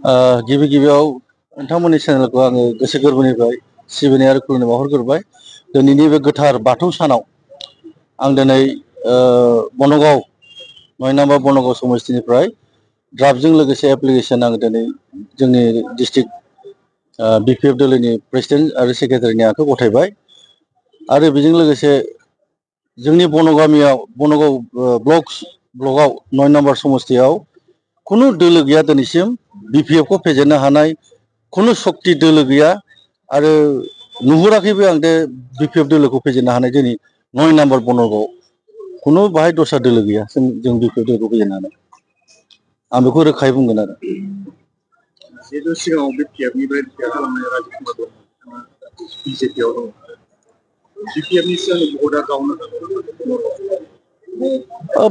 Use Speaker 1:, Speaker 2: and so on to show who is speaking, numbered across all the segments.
Speaker 1: गिबि गिबियाव नोंथांमोननि चेनेलखौ आङो गोसो गोरबोनिफ्राय सिबिनाय आरो खुलुमनाय बावहरग्रोबाय। दिनैनि बे गोथार बाथौ सानाव आं दिनै बनगाव 9 नम्बर बनगाव समस्तिनिफ्राय ड्राफ्टजों लोगोसे एप्लिकेसन आं दिनै जोंनि डिस्ट्रिक्ट बिपिएफ दोलोनि प्रेसिडेन्ट आरो सेक्रेटारिनि आखायाव गथायबाय आरो बेजों लोगोसे जोंनि बनगाव ब्लकआव 9 नम्बर समस्तियाव खुनु दोलो गैया दिनैसिम बिपिएफ को फेजेननो हानाय खुनु शक्ति दोलो गैया आरो नुहुराखैबो आं दे बिपिएफ दोलोखौ फेजेननो हानाय दिनै 9 नम्बर बनगाव खुनु बाहाय दस्रा दोलो गैया जों बिपिएफ दोलोखौ फेजेननो हानाय आं बेखौ रोखायै बुंगोन आरो
Speaker 2: जिहेतु सिगाङाव बिपिएफनिफ्राय रिटायार खालामनाय राजिब कुमार ब्रह्म बिजेपिआव दङ बिपिएफनि सिगांनि भटआ गावनो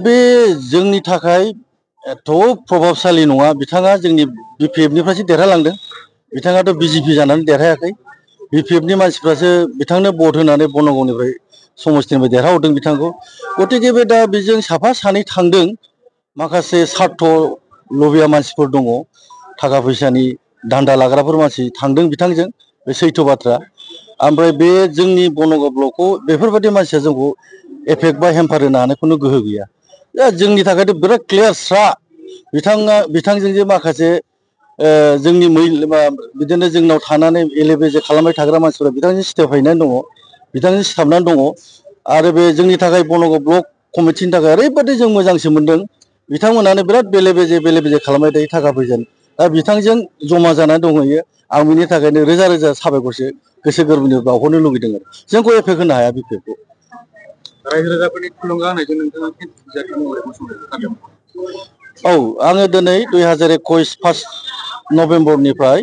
Speaker 1: बे जोंनि थाखाय एथ' प्रभाबशालि नङा बिथाङा जोंनि बिपिएफनिफ्रायसो देरहालांदों बिथाङाथ' बिजेपि जानानै देरहायाखै बिपिएफनि मानसिफ्रासो बिथांनो भट होनानै बनगावनिफ्राय समस्तिनिफ्राय देरहाहरदों बिथांखौ गतिके बे दा बेजों साफा सानै थांदों माखासे स्वार्थ लबिया मानसिफोर दङ थाखा फैसानि दान्दा लाग्राफोर मानसि थांदों बिथांजों बे सैथो बाथ्रा ओमफ्राय बे जोंनि बनगाव ब्लकखौ बेफोरबायदि मानसिया जोंखौ एफेक्ट बा हेम्पार होनो हानाय खुनु गोहो गैया जोंनि थाखायथ' बिराद क्लियार स्रा बिथांजों जे माखासे जोंनि बिदिनो जोंनाव थानानै एले बेजे खालामबाय थाग्रा मानसिफोरा बिथांजों सिथाबहैनानै दङ बिथांजों सिथाबनानै दङ आरो बे जोंनि थाखाय बनगाव ब्लक कमिटिनि थाखाय ओरैबायदि जों मोजांसो मोनदों बिथांमोनानो बिराद बेले बेजे खालामबाय थायो थाखा फैसानि दा बिथांजों जमा जानानै दंहैयो आं बिनि थाखायनो रोजा रोजा साबायखरसो गोसो गोरबोनि बावहरनो लुगैदों आरो जोंखौ एफेक्ट होनो हाया बिपिएफखौ
Speaker 2: रायजो राजाफोरनि थुलुंगा होनायजों नोंथाङा बिजेपि महरै गसंदों
Speaker 1: औ आङो दिनै 2021 1 नभेम्बरनिफ्राय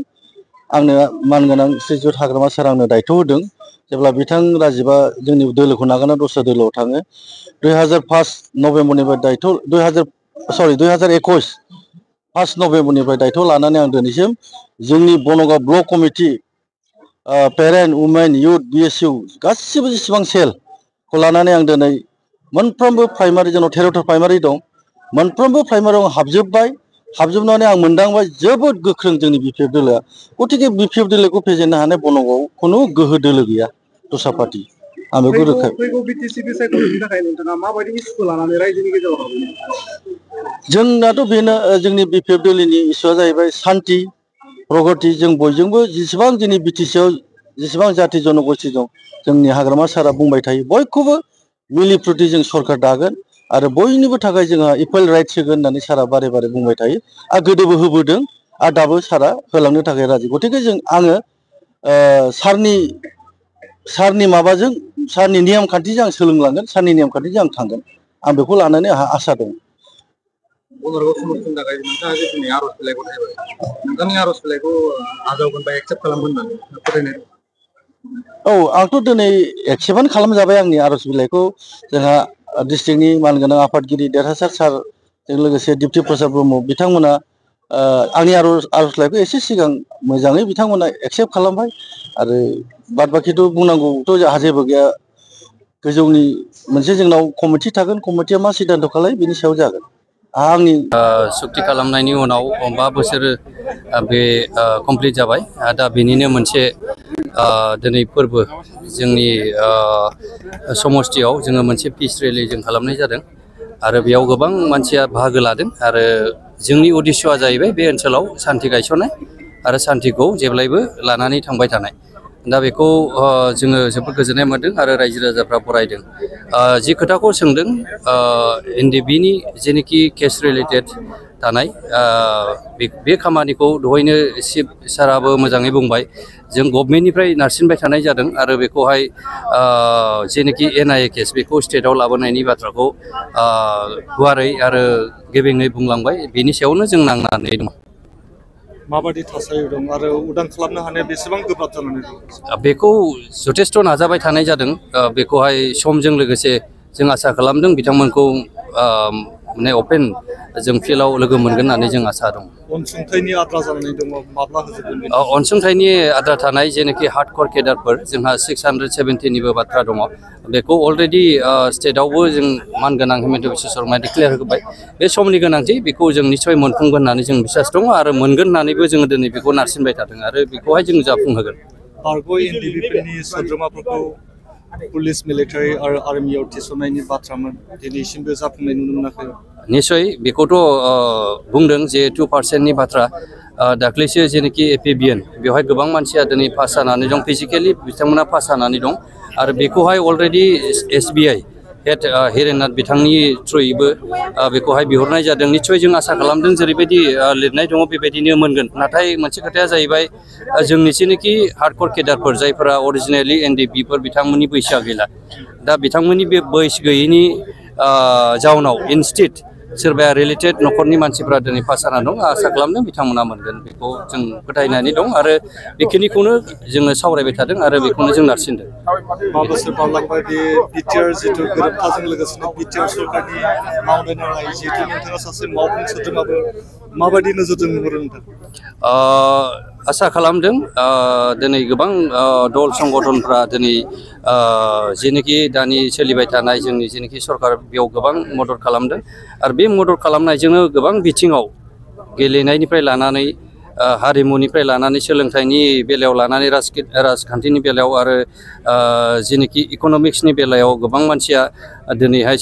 Speaker 1: आंनो मानगोनां श्रीजुत हाग्रामा सार आंनो दायथ' होदों जेब्ला बिथां राजिबा जोंनि दोलोखौ नागारना दस्रा दोलोआव थाङो 2001 नभेम्बरनिफ्राय दायथ' 2021 1 नभेम्बरनिफ्राय दायथ' लानानै आं दिनैसिम जोंनि Bongaon block committee parent women youth बिएसइउ गासिबो जेसेबां सेलखौ लानानै आं दिनै मोनफ्रोमबो प्राइमारि जोंनाव 13टा प्राइमारि दं मोनफ्रोमबो प्राइमारियाव हाबजोबनानै आं मोनदांबाय जोबोद गोख्रों जोंनि बिपिएफ दोलोआ गतिके बिपिएफ दोलोखौ फेजेननो हानाय बनगाव खुनु गोहो दोलो गैया दस्रा पार्टी आं बेखौ रोखा
Speaker 2: फैगौ बिटिसि बिसायख'थिनि थाखाय नोंथाङा माबायदि इस्युखौ लानानै रायजोनि गेजेराव
Speaker 1: जोंनाथ' बेनो जोंनि बिपिएफ दोलोनि इस्युआ जाहैबाय सान्ति प्रगति जों बयजोंबो जेसेबां जोंनि बिटिसिआव जेसेबां जाति जनगोष्ठी दं जोंनि हाग्रामा सारा बुंबाय थायो बयखौबो मिलि प्रति जों सरकार दागोन आरो बयनिबो थाखाय जोंहा इकुवेल राइट्स होगोन होननानै सारा बारे बारे बुंबाय थायो आरो गोदोबो होबोदों आरो दाबो सारा होलांनो थाखाय राजि गतिके आङो सारनि माबाजों सारनि नेम खान्थिजों आं सोलोंलांगोन सारनि नेम खान्थिजों आं थांगोन आं बेखौ लानानै आंहा आसा दं
Speaker 2: बनगाव समस्तिनि थाखाय नोंथाङा जे दिनै आर'ज बिलाइ गथायबाय नोंथांनि आर'ज बिलाइखौ आजावगोन बा एक्सेप्ट खालामगोन होननानै फोथायनाय
Speaker 1: औ आंथ' दिनै एक्सेप्टआनो खालामजाबाय आंनि आर'ज बिलाइखौ जोंहा डिस्ट्रिक्टनि मानगोनां आफादगिरि देरहासार सारजों लोगोसे दिप्ति प्रसाद ब्रह्म बिथांमोना आंनि आर'जलाइखौ एसे सिगां मोजाङै बिथांमोना एक्सेप्ट खालामबाय आरो बाद बाखिथ' बुंनांगौथ' जोंहा जेबो गैया गोजौनि मोनसे जोंनाव कमिटि थागोन कमिटिया मा सिद्धान्त खालायो बिनि सायाव जागोन आंनि
Speaker 3: सुक्ति खालामनायनि उनाव 5 बोसोर बे कमप्लिट जाबाय दा बेनिनो मोनसे दिनै फोरबो जोंनि समस्तियाव जोङो मोनसे पिस रेलि जों खालामनाय जादों आरो बेयाव गोबां मानसिया बाहागो लादों आरो जोंनि उद्देश्यआ जाहैबाय बे ओनसोलाव सान्ति गायसननाय आरो सान्तिखौ जेब्लायबो लानानै थांबाय थानाय दा बेखौ जोङो जोबोद गोजोननाय मोन्दों आरो रायजो राजाफ्रा बरायदों जि खोथाखौ सोंदों एनडिबिनि जेनोखि केस रिलेटेड थानाय बे खामानिखौ दहायनो चिफ साराबो मोजाङै बुंबाय जों गभर्नमेन्टनिफ्राय नारसिनबाय थानाय जादों आरो बेखौहाय जेनोखि एनआइए केस बेखौ स्टेटआव लाबोनायनि बाथ्राखौ गुवारै आरो गेबेङै बुंलांबाय बेनि सायावनो जों नांनानै दं
Speaker 2: माबायदि थासारि दं आरो उदां खालामनो हानाया बेसेबां गोब्राब जानानै दं
Speaker 3: बेखौ जथेस्थ' नाजाबाय थानाय जादों बेखौहाय समजों लोगोसे जों आसा खालामदों बिथांमोनखौ माने अपेन जों फिल्डआव लोगो मोनगोन होननानै जों आसा दं।
Speaker 2: अनसुंथाइनि आद्रा जानानै दङ माब्ला होजोबगोन?
Speaker 3: अनसुंथाइनि आद्रा थानाय जेनाखि हार्डक'र केडारफोर जोंहा 670निबो बाथ्रा दङ बेखौ अलरेडि स्टेटआवबो जों मानगोनां हिमन्त बिश्व शर्माया डिक्लेयार होबाय। बे समनि गोनांथि बेखौ जों निस्सय मोनफुंगोन होननानै जों बिसास दङ आरो मोनगोन होननानैबो जोङो दिनै बेखौ नारसिनबाय थादों आरो बेखौहाय जों जाफुंहोगोन।
Speaker 2: बारग' एनडिपिफोरनि सोद्रोमाफोरखौ पुलिस मिलिटारि आरो आर्मियाव थिसननायनि बाथ्रामोन दिनैसिमबो जाफुंनाय नुनो मोनाखै।
Speaker 3: निस्सय बेखौथ' बुंदों जे 2%नि बाथ्रा दाख्लैसो जेनाखि एपिबिएन बेवहाय गोबां मानसिया दिनै पास जानानै दं, फिजिकेलि बिथांमोना पास जानानै दं आरो बेखौहाय अलरेडि एसबिआइ हेड हिरेननाथ बिथांनि थ्रुयैबो बेखौहाय बिहरनाय जादों। निस्सय जों आसा खालामदों जेरैबायदि लिरनाय दङ बेबायदिनो मोनगोन। नाथाय मोनसे खोथाया जाहैबाय जोंनि जेनाखि हार्डक'र केडारफोर जायफोरा अरिजिनेलि एनडिपिफोर बिथांमोननि बैसोआ गैला। दा बिथांमोननि बे बैसो गैयैनि जाउनाव इनस्टिट सोरबाया रिलेटेड न'खरनि मानसिफ्रा दिनै पास जाना दं। आसा खालामदों बिथांमोना मोनगोन बेखौ जों फोथायनानै दं आरो बेखिनिखौनो जोङो सावरायबाय थादों आरो बेखौनो जों नारसिनदों।
Speaker 2: बोसोर बारलांबाय बे बिटिआर जिथु गोरोबथाजों लोगोसेनो बिटिआर सरकारनि मावनो नाङै जिहेतु नोंथाङा सासे मावफुं सोद्रोमाबो माबायदि नोजोरजों नुहुरो नोंथां?
Speaker 3: आसा खालामदों दिनै गोबां दल संगठनफ्रा दिनै जेनाखि दानि सोलिबाय थानाय जोंनि जेनाखि सरकार बेयाव गोबां मदद खालामदों आरो बे मदद खालामनायजोंनो गोबां बिथिङाव गेलेनायनिफ्राय लानानै हारिमुनिफ्राय लानानै सोलोंथाइनि बेलायाव लानानै राजखान्थिनि बेलायाव आरो जेनाखि इक'नमिक्सनि बेलायाव गोबां मानसिया दिनैहाय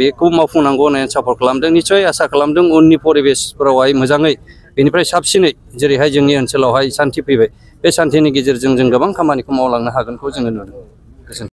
Speaker 3: बेखौ मावफुंनांगौ होननानै सापर्ट खालामदों। निस्सय आसा खालामदों उननि परिबेसफोरावहाय मोजाङै बेनिफ्राय साबसिनै जेरैहाय जोंनि ओनसोलावहाय सान्थि फैबाय बे सान्थिनि गेजेरजों जों गोबां खामानिखौ मावलांनो हागोनखौ जोङो नुदों।